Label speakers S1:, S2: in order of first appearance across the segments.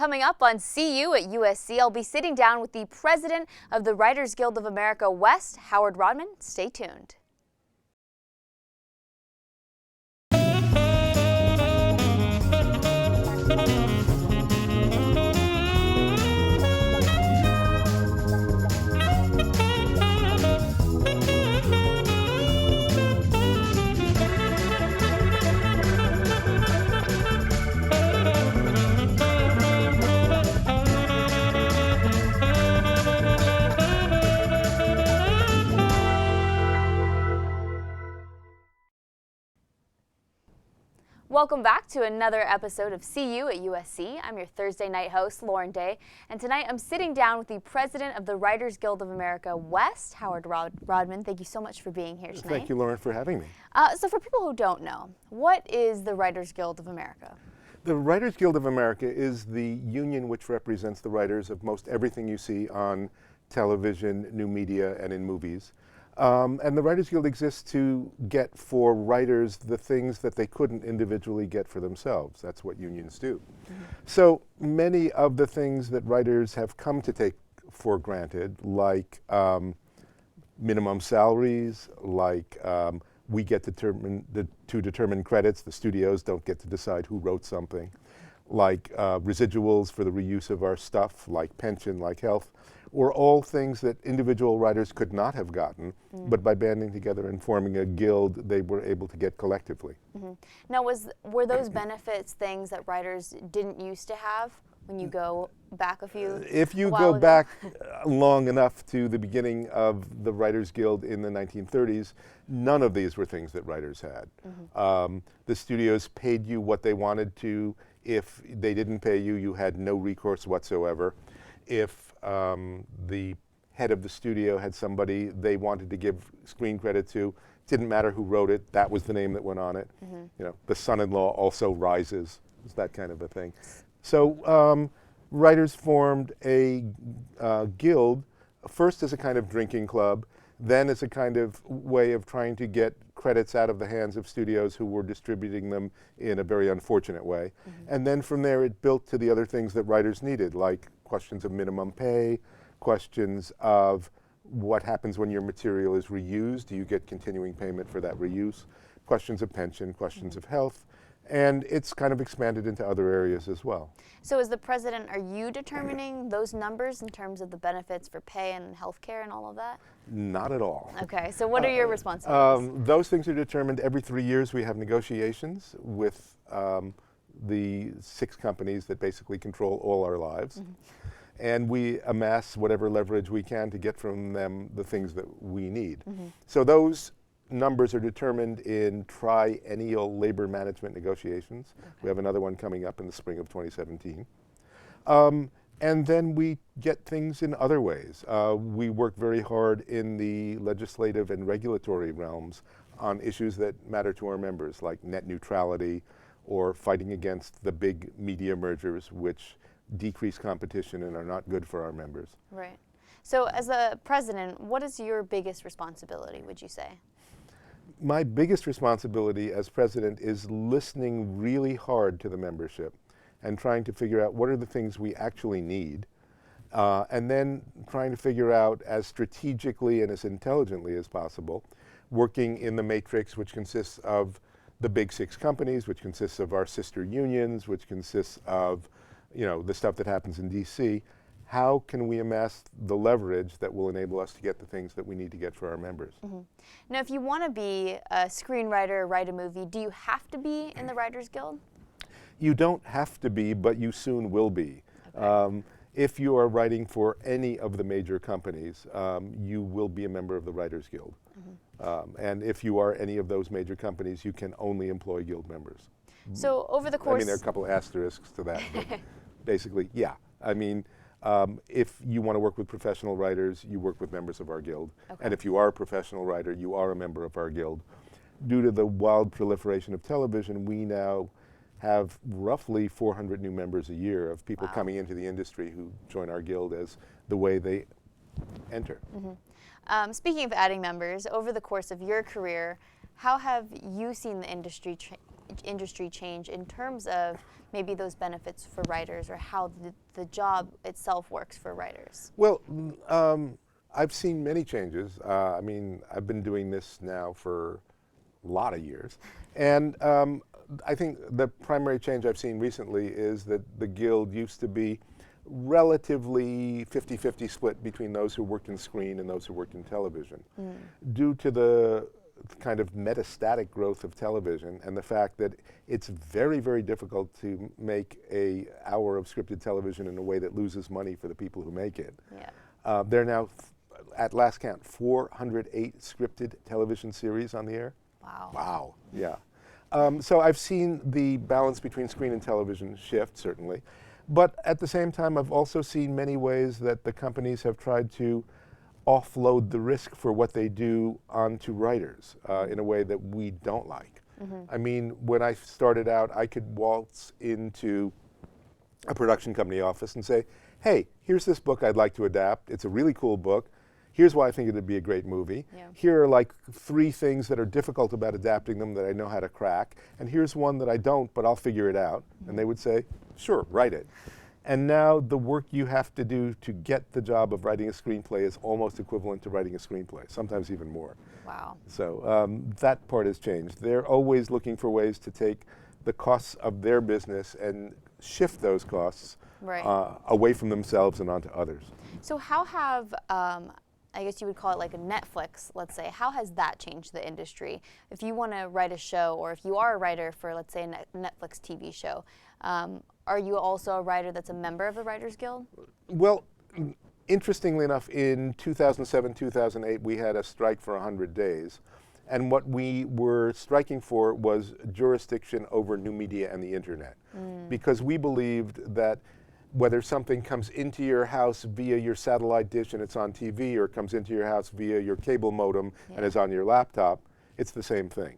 S1: Coming up on See You at USC, I'll be sitting down with the president of the Writers Guild of America West, Howard Rodman. Stay tuned. Welcome back to another episode of See You at USC. I'm your Thursday night host, Lauren Day, and tonight I'm sitting down with the president of the Writers Guild of America West, Howard Rodman. Thank you so much for being here tonight.
S2: Thank you, Lauren, for having me.
S1: So for people who don't know, what is the Writers Guild of America?
S2: The Writers Guild of America is the union which represents the writers of most everything you see on television, new media, and in movies. And the Writers Guild exists to get for writers the things that they couldn't individually get for themselves. That's what unions do. Mm-hmm. So many of the things that writers have come to take for granted, like minimum salaries, like we get to determine credits, the studios don't get to decide who wrote something, like residuals for the reuse of our stuff, like pension, like health, were all things that individual writers could not have gotten, but by banding together and forming a guild, they were able to get collectively.
S1: Mm-hmm. Now, were those benefits things that writers didn't used to have when you go back a few?
S2: If you go back long enough to the beginning of the Writers Guild in the 1930s, none of these were things that writers had. Mm-hmm. The studios paid you what they wanted to. If they didn't pay you, you had no recourse whatsoever. If the head of the studio had somebody they wanted to give screen credit to, didn't matter who wrote it, that was the name that went on it. Mm-hmm. You know, the son-in-law also rises, it's that kind of a thing. So writers formed a guild, first as a kind of drinking club, then as a kind of way of trying to get credits out of the hands of studios who were distributing them in a very unfortunate way. Mm-hmm. And then from there it built to the other things that writers needed, like questions of minimum pay, questions of what happens when your material is reused, do you get continuing payment for that reuse, questions of pension, questions of health, and it's kind of expanded into other areas as well.
S1: So as the president, are you determining those numbers in terms of the benefits for pay and health care and all of that?
S2: Not at all.
S1: Okay, so what are your responsibilities?
S2: Those things are determined every 3 years. We have negotiations with the 6 companies that basically control all our lives. Mm-hmm. And we amass whatever leverage we can to get from them the things that we need. Mm-hmm. So those numbers are determined in triennial labor management negotiations. Okay. We have another one coming up in the spring of 2017. And then we get things in other ways. We work very hard in the legislative and regulatory realms on issues that matter to our members, like net neutrality or fighting against the big media mergers, which decrease competition and are not good for our members.
S1: Right. So as a president, what is your biggest responsibility, would you say?
S2: My biggest responsibility as president is listening really hard to the membership and trying to figure out what are the things we actually need, and then trying to figure out as strategically and as intelligently as possible, working in the matrix, which consists of the big 6 companies, which consists of our sister unions, which consists of the stuff that happens in DC. How can we amass the leverage that will enable us to get the things that we need to get for our members? Mm-hmm.
S1: Now, if you want to be a screenwriter, write a movie, do you have to be in the Writers Guild?
S2: You don't have to be, but you soon will be. Okay. If you are writing for any of the major companies, you will be a member of the Writers Guild. Mm-hmm. And if you are any of those major companies, you can only employ guild members.
S1: So over the course...
S2: I mean, there are a couple of asterisks to that, but basically, yeah. I mean, if you want to work with professional writers, you work with members of our guild. Okay. And if you are a professional writer, you are a member of our guild. Due to the wild proliferation of television, we now have roughly 400 new members a year of people coming into the industry who join our guild as the way they enter. Mm-hmm.
S1: Speaking of adding members, over the course of your career, how have you seen the industry industry change in terms of maybe those benefits for writers, or how the job itself works for writers?
S2: Well, I've seen many changes. I mean, I've been doing this now for a lot of years. And I think the primary change I've seen recently is that the Guild used to be relatively 50-50 split between those who worked in screen and those who worked in television. Due to the kind of metastatic growth of television and the fact that it's very, very difficult to make an hour of scripted television in a way that loses money for the people who make it.
S1: Yeah.
S2: There are now, at last count, 408 scripted television series on the air.
S1: Wow.
S2: Wow, yeah. So I've seen the balance between screen and television shift, certainly. But at the same time, I've also seen many ways that the companies have tried to offload the risk for what they do onto writers in a way that we don't like. I mean, when I started out, I could waltz into a production company office and say, hey, here's this book I'd like to adapt. It's a really cool book. Here's why I think it'd be a great movie.
S1: Yeah.
S2: Here are like 3 things that are difficult about adapting them that I know how to crack. And here's one that I don't, but I'll figure it out. And they would say, sure, write it. And now the work you have to do to get the job of writing a screenplay is almost equivalent to writing a screenplay, sometimes even more.
S1: Wow.
S2: So that part has changed. They're always looking for ways to take the costs of their business and shift those costs away from themselves and onto others.
S1: So how have, I guess you would call it like a Netflix, let's say, how has that changed the industry? If you want to write a show, or if you are a writer for, let's say, a Netflix TV show, are you also a writer that's a member of the Writers Guild?
S2: Well, interestingly enough, in 2007, 2008, we had a strike for 100 days. And what we were striking for was jurisdiction over new media and the internet. Because we believed that whether something comes into your house via your satellite dish and it's on TV, or comes into your house via your cable modem and is on your laptop, it's the same thing.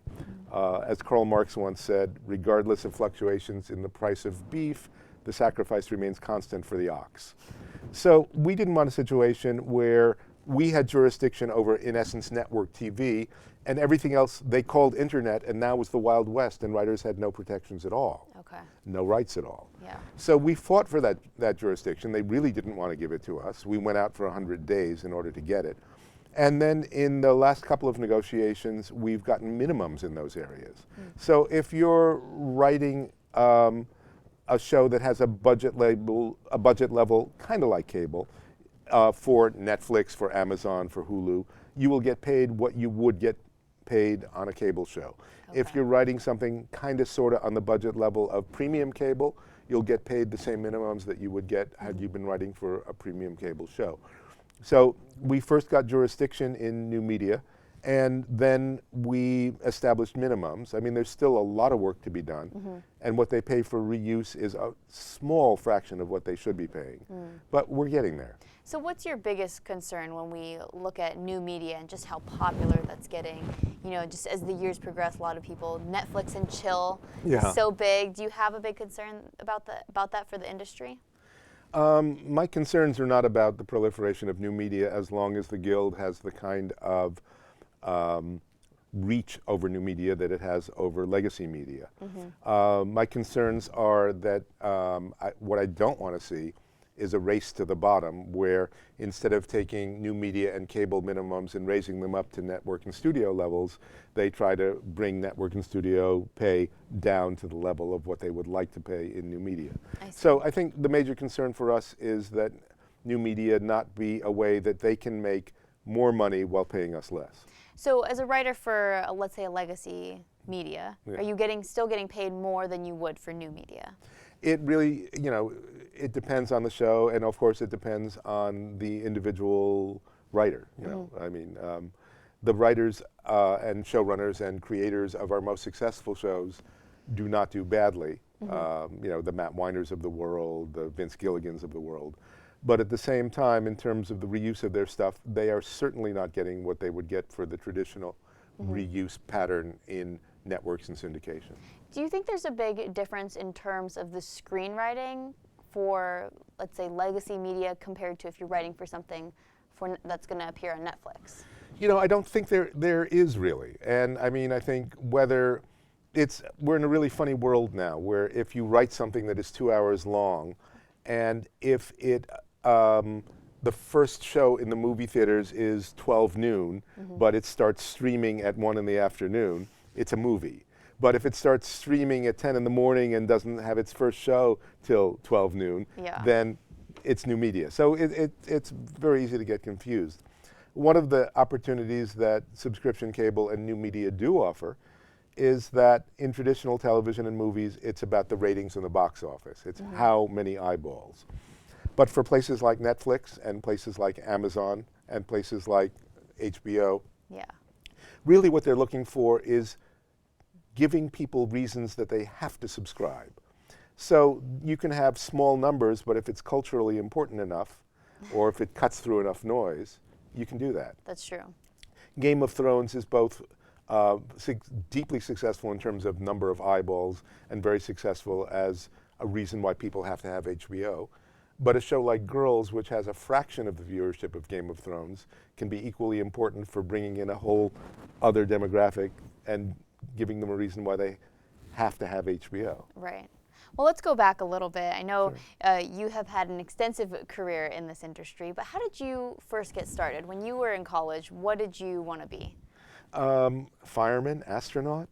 S2: As Karl Marx once said, regardless of fluctuations in the price of beef, the sacrifice remains constant for the ox. So we didn't want a situation where we had jurisdiction over, in essence, network TV, and everything else they called internet, and now was the Wild West, and writers had no protections at all.
S1: Okay.
S2: No rights at all.
S1: Yeah.
S2: So we fought for that jurisdiction. They really didn't want to give it to us. We went out for 100 days in order to get it. And then in the last couple of negotiations, we've gotten minimums in those areas. So if you're writing a show that has a budget level, kind of like cable, for Netflix, for Amazon, for Hulu, you will get paid what you would get paid on a cable show.
S1: Okay.
S2: If you're writing something kind of sort of on the budget level of premium cable, you'll get paid the same minimums that you would get had you been writing for a premium cable show. So we first got jurisdiction in new media, and then we established minimums. I mean, there's still a lot of work to be done, and what they pay for reuse is a small fraction of what they should be paying. But we're getting there.
S1: So what's your biggest concern when we look at new media and just how popular that's getting? You know, just as the years progress, a lot of people, Netflix and chill is so big. Do you have a big concern about that for the industry?
S2: My concerns are not about the proliferation of new media as long as the Guild has the kind of reach over new media that it has over legacy media. My concerns are that what I don't want to see is a race to the bottom, where instead of taking new media and cable minimums and raising them up to network and studio levels, they try to bring network and studio pay down to the level of what they would like to pay in new media. So I think the major concern for us is that new media not be a way that they can make more money while paying us less.
S1: So as a writer for, let's say, a legacy media, are you still getting paid more than you would for new media?
S2: It really, you know, it depends on the show, and of course it depends on the individual writer. You know, I mean, the writers and showrunners and creators of our most successful shows do not do badly. You know, the Matt Weiners of the world, the Vince Gilligans of the world. But at the same time, in terms of the reuse of their stuff, they are certainly not getting what they would get for the traditional reuse pattern in networks and syndication.
S1: Do you think there's a big difference in terms of the screenwriting for, let's say, legacy media compared to if you're writing for something that's going to appear on Netflix?
S2: You know, I don't think there is really. And I mean, I think whether we're in a really funny world now where if you write something that is 2 hours long, and if the first show in the movie theaters is 12 noon, but it starts streaming at 1 in the afternoon, it's a movie. But if it starts streaming at 10 in the morning and doesn't have its first show till 12 noon, then it's new media. So it's very easy to get confused. One of the opportunities that subscription cable and new media do offer is that in traditional television and movies, it's about the ratings in the box office. It's how many eyeballs. But for places like Netflix and places like Amazon and places like HBO, really what they're looking for is giving people reasons that they have to subscribe. So you can have small numbers, but if it's culturally important enough, or if it cuts through enough noise, you can do that.
S1: That's true.
S2: Game of Thrones is both deeply successful in terms of number of eyeballs and very successful as a reason why people have to have HBO. But a show like Girls, which has a fraction of the viewership of Game of Thrones, can be equally important for bringing in a whole other demographic and giving them a reason why they have to have HBO.
S1: Right. Well, let's go back a little bit. I know you have had an extensive career in this industry, but how did you first get started? When you were in college, what did you want to be?
S2: Fireman, astronaut.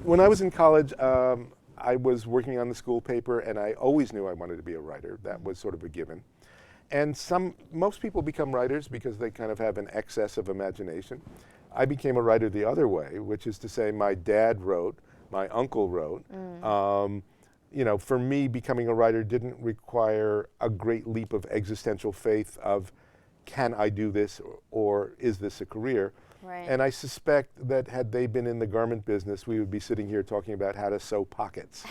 S2: When I was in college, I was working on the school paper, and I always knew I wanted to be a writer. That was sort of a given. And most people become writers because they kind of have an excess of imagination. I became a writer the other way, which is to say my dad wrote, my uncle wrote. You know, for me, becoming a writer didn't require a great leap of existential faith of, can I do this, or is this a career?
S1: Right.
S2: And I suspect that had they been in the garment business, we would be sitting here talking about how to sew pockets.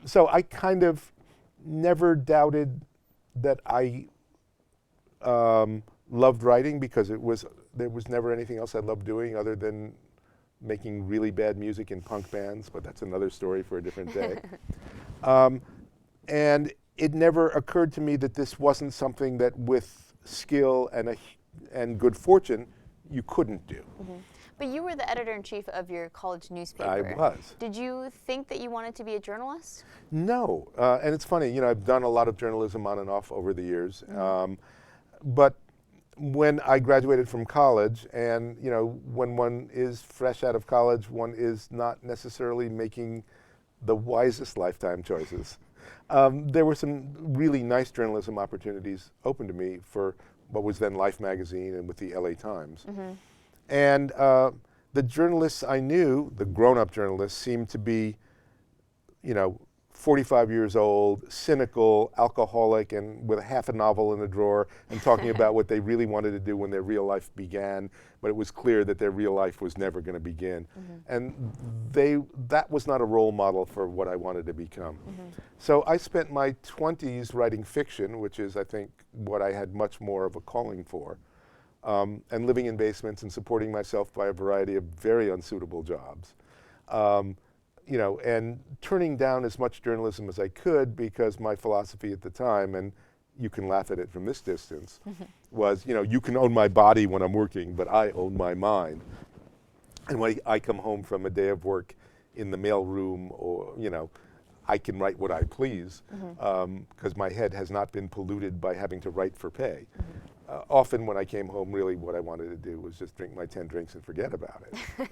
S2: So I kind of never doubted that I loved writing, because there was never anything else I loved doing other than making really bad music in punk bands, but that's another story for a different day. And it never occurred to me that this wasn't something that with skill and good fortune you couldn't do.
S1: But you were the editor-in-chief of your college newspaper.
S2: I was.
S1: Did you think that you wanted to be a journalist?
S2: No, and it's funny, you know, I've done a lot of journalism on and off over the years, but when I graduated from college, and you know, when one is fresh out of college, one is not necessarily making the wisest lifetime choices. There were some really nice journalism opportunities open to me for what was then Life magazine and with the LA Times. And the journalists I knew, the grown-up journalists, seemed to be, you know, 45 years old, cynical, alcoholic, and with half a novel in the drawer, and talking about what they really wanted to do when their real life began, but it was clear that their real life was never going to begin. And that was not a role model for what I wanted to become. So I spent my 20s writing fiction, which is, I think, what I had much more of a calling for, and living in basements and supporting myself by a variety of very unsuitable jobs. You know, and turning down as much journalism as I could, because my philosophy at the time, and you can laugh at it from this distance, was, you know, you can own my body when I'm working, but I own my mind. And when I come home from a day of work in the mailroom, or, you know, I can write what I please, because my head has not been polluted by having to write for pay. Often when I came home, really what I wanted to do was just drink my 10 drinks and forget about it.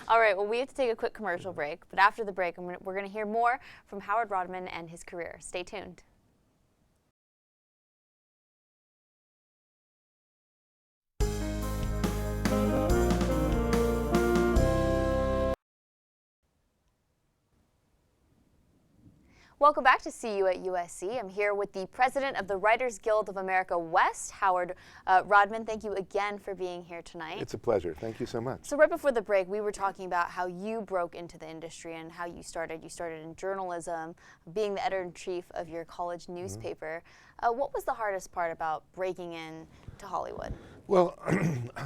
S1: All right, well, we have to take a quick commercial break, but after the break, we're going to hear more from Howard Rodman and his career. Stay tuned. Welcome back to See You at USC. I'm here with the president of the Writers Guild of America West, Howard Rodman. Thank you again for being here tonight.
S2: It's a pleasure. Thank you so much.
S1: So right before the break, we were talking about how you broke into the industry and how you started. You started in journalism, being the editor-in-chief of your college newspaper. What was the hardest part about breaking in to Hollywood?
S2: Well,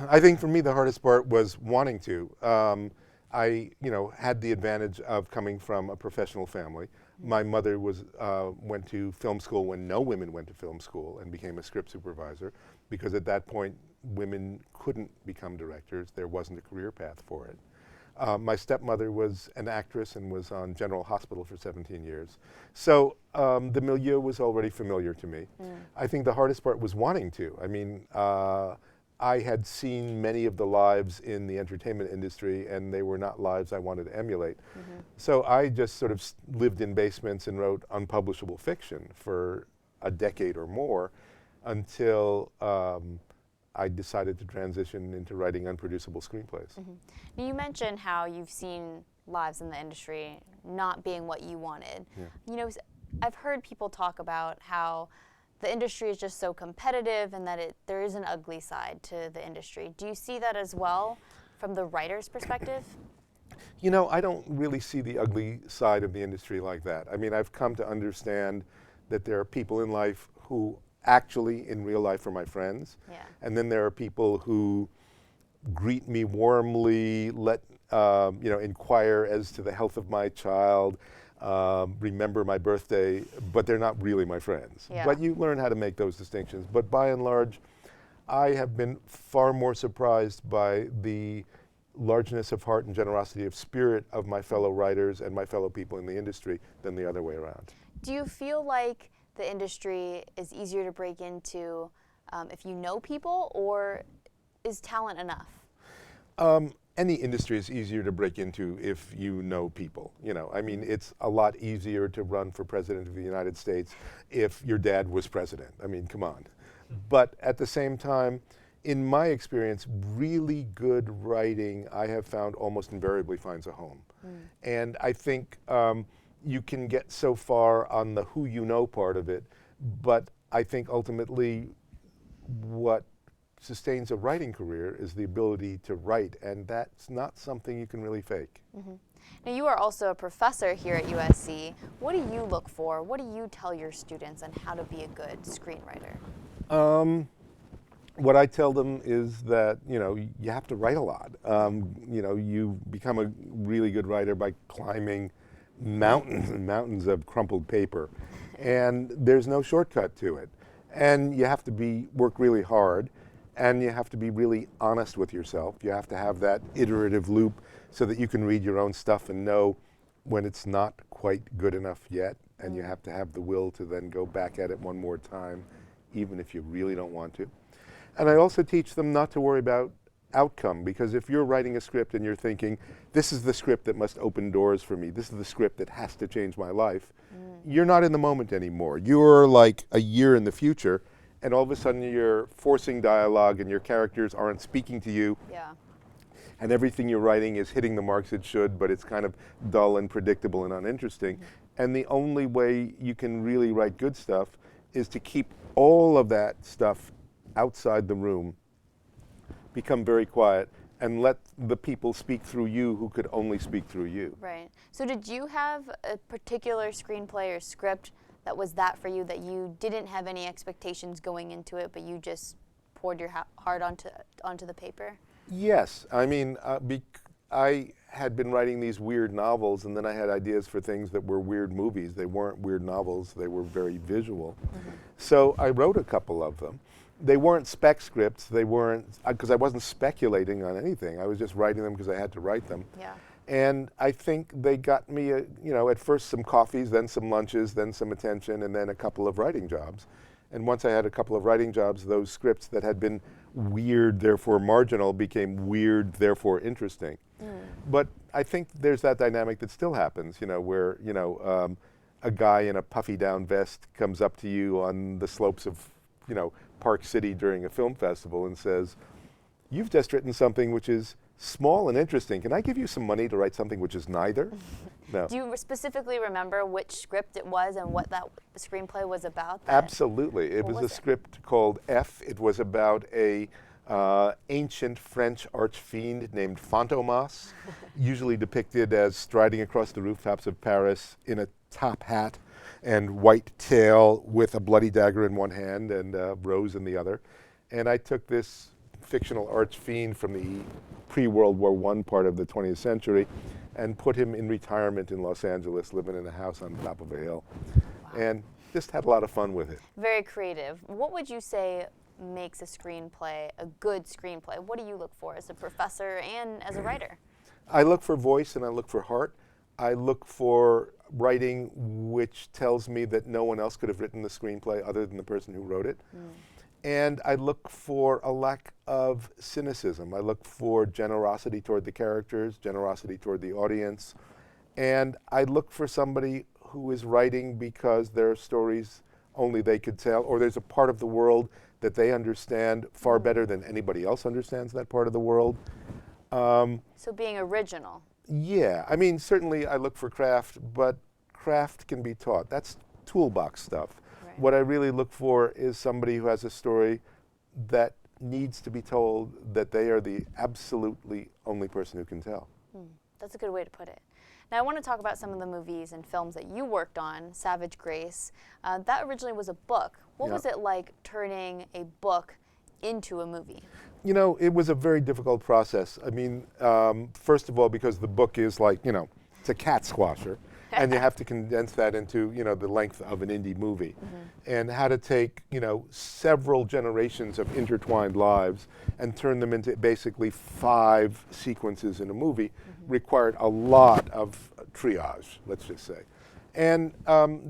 S2: I think for me the hardest part was wanting to. I, you know, had the advantage of coming from a professional family. My mother went to film school when no women went to film school, and became a script supervisor, because at that point women couldn't become directors. There wasn't a career path for it. My stepmother was an actress and was on General Hospital for 17 years. So the milieu was already familiar to me. I think the hardest part was wanting to. I mean, I had seen many of the lives in the entertainment industry, and they were not lives I wanted to emulate. So I just sort of lived in basements and wrote unpublishable fiction for a decade or more until I decided to transition into writing unproducible screenplays.
S1: Now, you mentioned how you've seen lives in the industry not being what you wanted. You know, I've heard people talk about how the industry is just so competitive and that there is an ugly side to the industry. Do you see that as well from the writer's perspective?
S2: You know, I don't really see the ugly side of the industry like that. I mean, I've come to understand that there are people in life who actually in real life are my friends. And then there are people who greet me warmly, inquire as to the health of my child, remember my birthday, but they're not really my friends. But you learn how to make those distinctions. But by and large, I have been far more surprised by the largeness of heart and generosity of spirit of my fellow writers and my fellow people in the industry than the other way around.
S1: Do you feel like the industry is easier to break into if you know people, or is talent enough?
S2: Any industry is easier to break into if you know people. You know, I mean, it's a lot easier to run for president of the United States if your dad was president. I mean, come on. But at the same time, in my experience, really good writing, I have found almost invariably finds a home. And I think you can get so far on the who you know part of it, but I think ultimately what sustains a writing career is the ability to write, and that's not something you can really fake.
S1: Now, you are also a professor here at USC. What do you look for? What do you tell your students on how to be a good screenwriter?
S2: What I tell them is that, you know, you have to write a lot. You know, you become a really good writer by climbing mountains and mountains of crumpled paper, and there's no shortcut to it. And you have to work really hard, and you have to be really honest with yourself. You have to have that iterative loop so that you can read your own stuff and know when it's not quite good enough yet, and you have to have the will to then go back at it one more time, even if you really don't want to. And I also teach them not to worry about outcome, because if you're writing a script and you're thinking, this is the script that must open doors for me, this is the script that has to change my life, you're not in the moment anymore. You're like a year in the future, and all of a sudden you're forcing dialogue and your characters aren't speaking to you. And everything you're writing is hitting the marks it should, but it's kind of dull and predictable and uninteresting. And the only way you can really write good stuff is to keep all of that stuff outside the room, become very quiet, and let the people speak through you who could only speak through you.
S1: Right. So did you have a particular screenplay or script that was that for you, that you didn't have any expectations going into it, but you just poured your heart onto the paper?
S2: Yes. I mean, I had been writing these weird novels, and then I had ideas for things that were weird movies. They weren't weird novels. They were very visual. So I wrote a couple of them. They weren't spec scripts. They weren't, because I wasn't speculating on anything. I was just writing them because I had to write them. And I think they got me, you know, at first some coffees, then some lunches, then some attention, and then a couple of writing jobs. And once I had a couple of writing jobs, those scripts that had been weird, therefore marginal, became weird, therefore interesting. But I think there's that dynamic that still happens, you know, where, you know, a guy in a puffy down vest comes up to you on the slopes of, you know, Park City during a film festival and says, "You've just written something which is small and interesting. Can I give you some money to write something which is neither?" No.
S1: Do you specifically remember which script it was and what that screenplay was about?
S2: Absolutely. It was a script called F. It was about a ancient French archfiend named Fantomas, usually depicted as striding across the rooftops of Paris in a top hat and white tail with a bloody dagger in one hand and a rose in the other. And I took this fictional archfiend from the pre-World War I part of the 20th century and put him in retirement in Los Angeles, living in a house on top of a hill. And just had a lot of fun with it.
S1: Very creative. What would you say makes a screenplay a good screenplay? What do you look for as a professor and as a writer?
S2: I look for voice and I look for heart. I look for writing which tells me that no one else could have written the screenplay other than the person who wrote it. And I look for a lack of cynicism. I look for generosity toward the characters, generosity toward the audience. And I look for somebody who is writing because there are stories only they could tell, or there's a part of the world that they understand far better than anybody else understands that part of the world.
S1: So being original.
S2: Yeah, I mean, certainly I look for craft, but craft can be taught. That's toolbox stuff.
S1: Right.
S2: What I really look for is somebody who has a story that needs to be told, that they are the absolutely only person who can tell.
S1: That's a good way to put it. Now I want to talk about some of the movies and films that you worked on. Savage Grace, that originally was a book. What was it like turning a book into a movie?
S2: You know, it was a very difficult process. I mean, first of all, because the book is like, you know, it's a cat squasher, and you have to condense that into, you know, the length of an indie movie. And how to take, you know, several generations of intertwined lives and turn them into basically 5 sequences in a movie required a lot of triage, let's just say. And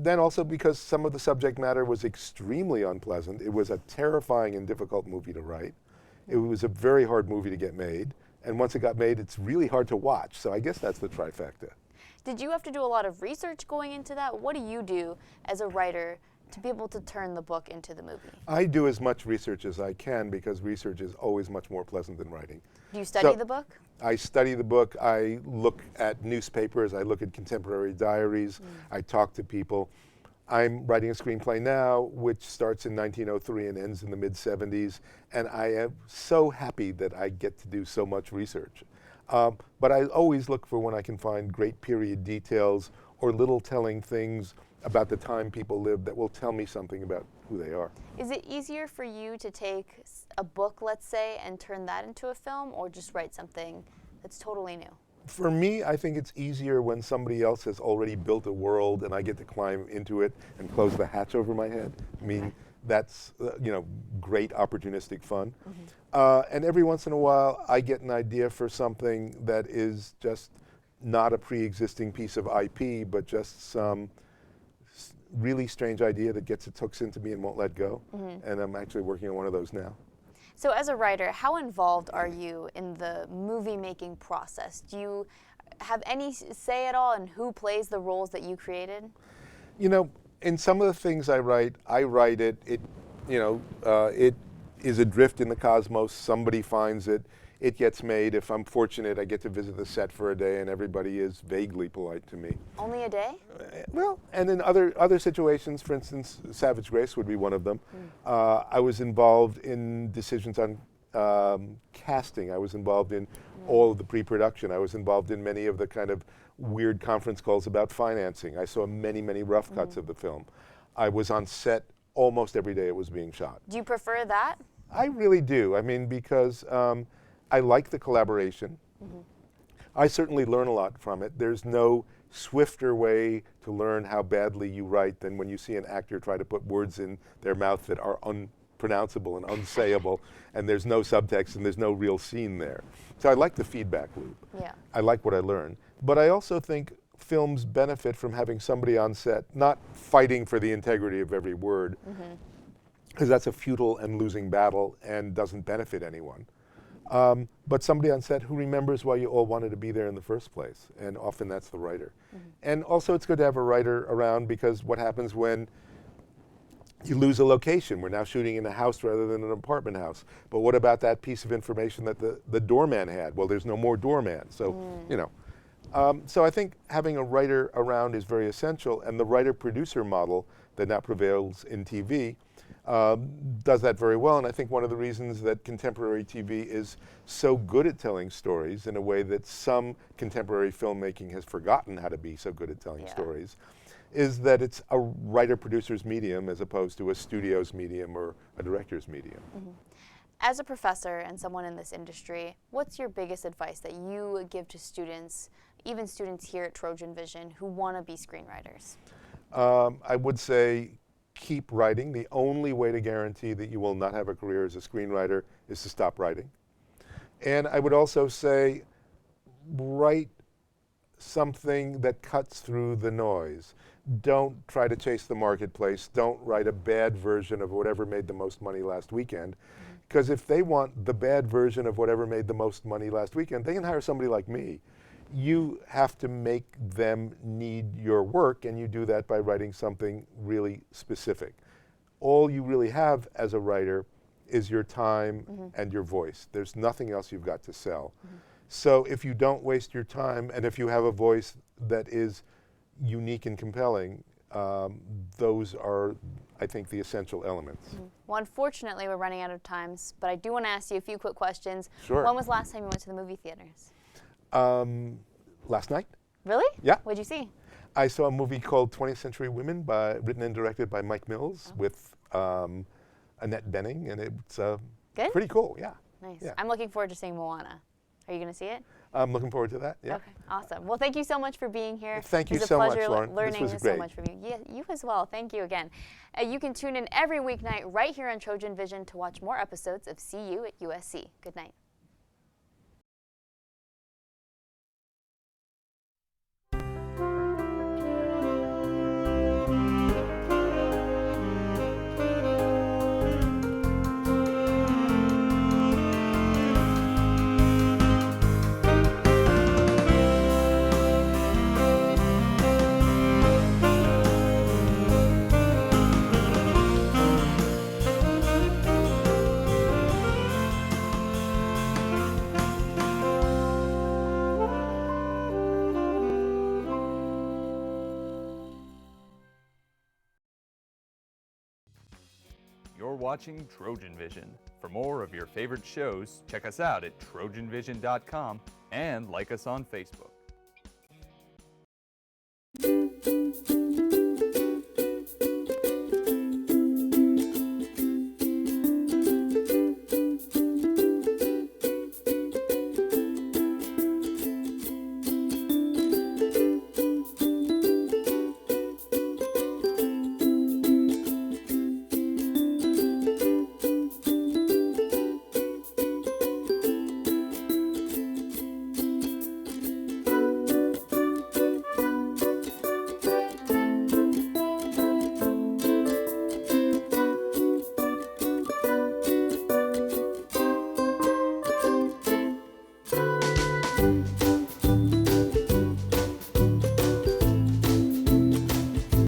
S2: then also because some of the subject matter was extremely unpleasant. It was a terrifying and difficult movie to write. It was a very hard movie to get made. And once it got made, it's really hard to watch. So I guess that's the trifecta.
S1: Did you have to do a lot of research going into that? What do you do as a writer to be able to turn the book into the movie?
S2: I do as much research as I can because research is always much more pleasant than writing.
S1: Do you study the book?
S2: I study the book. I look at newspapers. I look at contemporary diaries. I talk to people. I'm writing a screenplay now, which starts in 1903 and ends in the mid-70s, and I am so happy that I get to do so much research. But I always look for when I can find great period details or little telling things about the time people lived that will tell me something about who they are.
S1: Is it easier for you to take a book, let's say, and turn that into a film, or just write something that's totally new?
S2: For me, I think it's easier when somebody else has already built a world and I get to climb into it and close the hatch over my head. I mean, that's you know, great opportunistic fun. And every once in a while, I get an idea for something that is just not a pre-existing piece of IP, but just some really strange idea that gets its hooks into me and won't let go. And I'm actually working on one of those now.
S1: So as a writer, how involved are you in the movie-making process? Do you have any say at all in who plays the roles that you created?
S2: You know, in some of the things I write it, you know, it is adrift in the cosmos. Somebody finds it. It gets made. If I'm fortunate, I get to visit the set for a day and everybody is vaguely polite to me.
S1: Only a day?
S2: Well, and in other situations, for instance, Savage Grace would be one of them. I was involved in decisions on casting. I was involved in all of the pre-production. I was involved in many of the kind of weird conference calls about financing. I saw many, many rough cuts of the film. I was on set almost every day it was being shot.
S1: Do you prefer that?
S2: I really do. I mean, because I like the collaboration. I certainly learn a lot from it. There's no swifter way to learn how badly you write than when you see an actor try to put words in their mouth that are unpronounceable and unsayable, and there's no subtext and there's no real scene there. So I like the feedback loop.
S1: Yeah.
S2: I like what I learn. But I also think films benefit from having somebody on set not fighting for the integrity of every word, because that's a futile and losing battle and doesn't benefit anyone. But somebody on set who remembers why you all wanted to be there in the first place, and often that's the writer. And also it's good to have a writer around, because what happens when you lose a location? We're now shooting in a house rather than an apartment house. But what about that piece of information that the doorman had? Well, there's no more doorman, so, you know. So I think having a writer around is very essential, and the writer-producer model that now prevails in TV does that very well. And I think one of the reasons that contemporary TV is so good at telling stories in a way that some contemporary filmmaking has forgotten how to be so good at telling stories is that it's a writer-producer's medium as opposed to a studio's medium or a director's medium.
S1: As a professor and someone in this industry, what's your biggest advice that you give to students, even students here at Trojan Vision, who want to be screenwriters?
S2: I would say keep writing. The only way to guarantee that you will not have a career as a screenwriter is to stop writing. And I would also say write something that cuts through the noise. Don't try to chase the marketplace. Don't write a bad version of whatever made the most money last weekend. Because if they want the bad version of whatever made the most money last weekend, they can hire somebody like me. You have to make them need your work, and you do that by writing something really specific. All you really have as a writer is your time and your voice. There's nothing else you've got to sell. So if you don't waste your time, and if you have a voice that is unique and compelling, those are, I think, the essential elements.
S1: Well, unfortunately, we're running out of time, but I do want to ask you a few quick questions.
S2: Sure.
S1: When was the last time you went to the movie theaters?
S2: Last night,
S1: Really?
S2: Yeah.
S1: What'd you see?
S2: I saw a movie called 20th Century Women, written and directed by Mike Mills, with Annette Bening, and it's
S1: Good?
S2: pretty cool, yeah.
S1: Nice.
S2: Yeah.
S1: I'm looking forward to seeing Moana. Are you going to see it?
S2: I'm looking forward to that, yeah.
S1: Okay, awesome. Well, thank you so much for being here.
S2: Thank you
S1: It was
S2: so
S1: a
S2: much,
S1: pleasure
S2: Lauren.
S1: learning
S2: This was
S1: so
S2: great.
S1: much from you. Yeah, you as well. Thank you again. You can tune in every weeknight right here on Trojan Vision to watch more episodes of See You at USC. Good night.
S3: You're watching Trojan Vision. For more of your favorite shows, check us out at trojanvision.com and like us on Facebook.